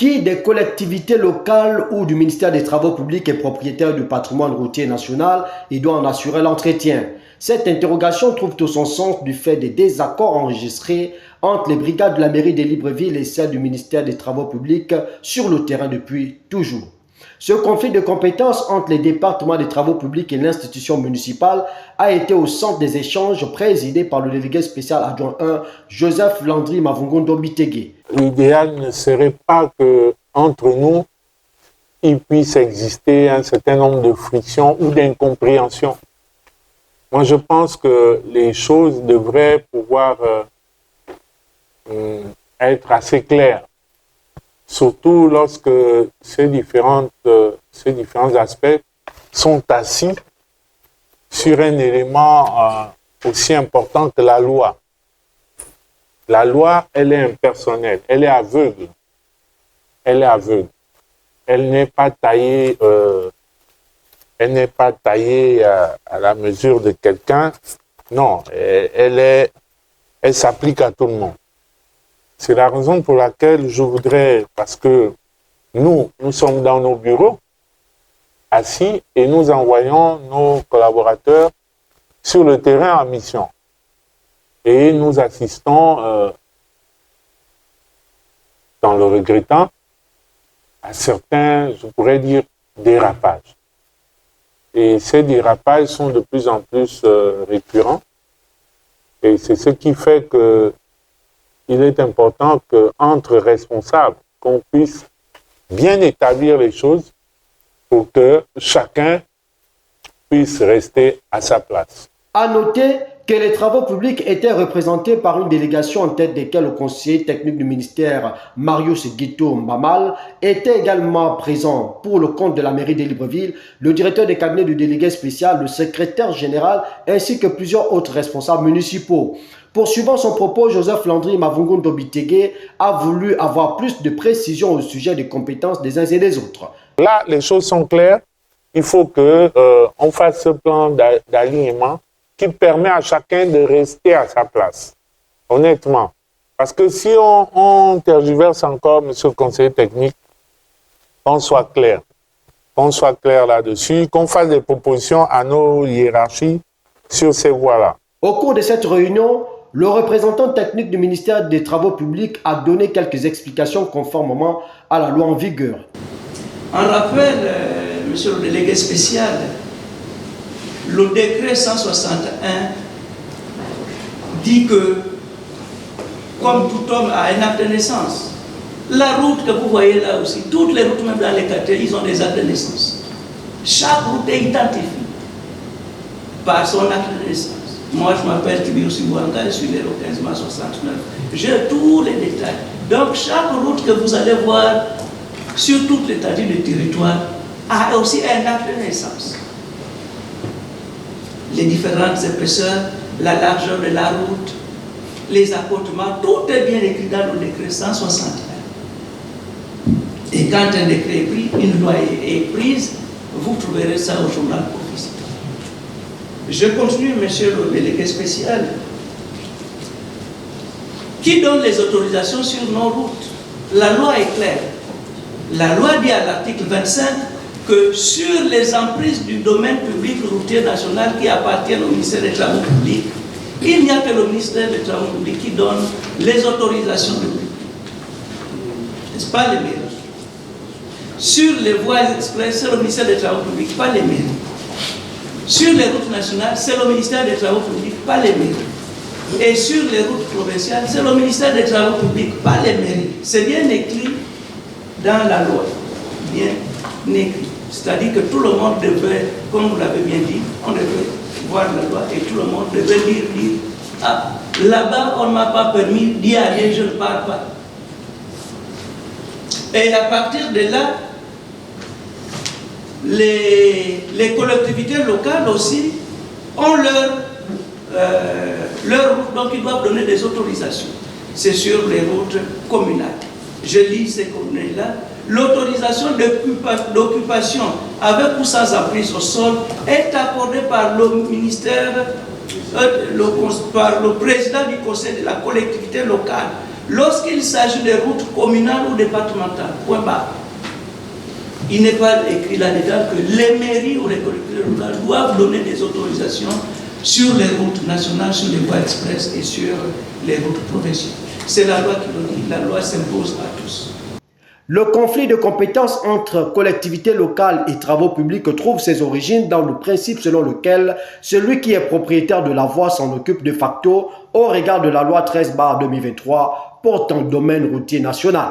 Qui des collectivités locales ou du ministère des Travaux publics est propriétaire du patrimoine routier national et doit en assurer l'entretien? Cette interrogation trouve tout son sens du fait des désaccords enregistrés entre les brigades de la mairie de Libreville et celles du ministère des Travaux publics sur le terrain depuis toujours. Ce conflit de compétences entre les départements des travaux publics et l'institution municipale a été au centre des échanges présidés par le délégué spécial adjoint 1, Joseph Landry Mavungondo Bitege. L'idéal ne serait pas qu'entre nous, il puisse exister un certain nombre de frictions ou d'incompréhensions. Moi, je pense que les choses devraient pouvoir être assez claires, surtout lorsque ces différents aspects sont assis sur un élément aussi important que la loi. La loi, elle est impersonnelle, elle est aveugle. Elle est aveugle. Elle n'est pas taillée, à la mesure de quelqu'un. Non, elle s'applique à tout le monde. C'est la raison pour laquelle je voudrais, parce que nous sommes dans nos bureaux, assis, et nous envoyons nos collaborateurs sur le terrain en mission. Et nous assistons, dans le regrettant, à certains, je pourrais dire, dérapages. Et ces dérapages sont de plus en plus récurrents. Et c'est ce qui fait qu'il est important qu'entre responsables, qu'on puisse bien établir les choses pour que chacun puisse rester à sa place. À noter que les travaux publics étaient représentés par une délégation en tête desquelles le conseiller technique du ministère, Marius Guito Mbamal, était également présent pour le compte de la mairie de Libreville, le directeur des cabinets du délégué spécial, le secrétaire général, ainsi que plusieurs autres responsables municipaux. Poursuivant son propos, Joseph Landry Mavungondo Bitege a voulu avoir plus de précision au sujet des compétences des uns et des autres. Là, les choses sont claires. Il faut qu'on fasse ce plan d'alignement qui permet à chacun de rester à sa place, honnêtement. Parce que si on tergiverse encore, monsieur le conseiller technique, qu'on soit clair là-dessus, qu'on fasse des propositions à nos hiérarchies sur ces voies-là. Au cours de cette réunion, le représentant technique du ministère des Travaux publics a donné quelques explications conformément à la loi en vigueur. En rappel, monsieur le délégué spécial, le décret 161 dit que, comme tout homme a un acte de naissance, la route que vous voyez là aussi, toutes les routes, même dans les quartiers, ils ont des actes de naissance. Chaque route est identifiée par son acte de naissance. Moi, je m'appelle Tibius Bouanga, je suis né le 15 mars 69. J'ai tous les détails. Donc, chaque route que vous allez voir sur toute l'étendue du territoire a aussi un acte de naissance. Les différentes épaisseurs, la largeur de la route, les accotements, tout est bien écrit dans le décret 161. Et quand un décret est pris, une loi est prise, vous trouverez ça au journal officiel. Je continue, monsieur le délégué spécial. Qui donne les autorisations sur nos routes? La loi est claire. La loi dit à l'article 25 que sur les emprises du domaine public routier national qui appartiennent au ministère des Travaux publics, il n'y a que le ministère des Travaux publics qui donne les autorisations de public. N'est-ce pas les mairies? Sur les voies express, c'est le ministère des Travaux publics, pas les mairies. Sur les routes nationales, c'est le ministère des Travaux publics, pas les mairies. Et sur les routes provinciales, c'est le ministère des Travaux publics, pas les mairies. C'est bien écrit dans la loi, bien écrit. C'est-à-dire que tout le monde devait, comme vous l'avez bien dit, on devait voir la loi et tout le monde devait dire ah, là-bas on ne m'a pas permis d'y aller, je ne pars pas. Et à partir de là, les collectivités locales aussi ont leur route, donc ils doivent donner des autorisations. C'est sur les routes communales. Je lis ces coordonnées-là. L'autorisation d'occupation avec ou sans emprise au sol est accordée par le ministère, par le président du conseil de la collectivité locale, Lorsqu'il s'agit de routes communales ou départementales, point barre. Il n'est pas écrit là-dedans que les mairies ou les collectivités locales doivent donner des autorisations sur les routes nationales, sur les voies express et sur les routes provinciales. C'est la loi qui le dit. La loi s'impose à tous. Le conflit de compétences entre collectivités locales et travaux publics trouve ses origines dans le principe selon lequel celui qui est propriétaire de la voie s'en occupe de facto au regard de la loi 13/2023 portant domaine routier national.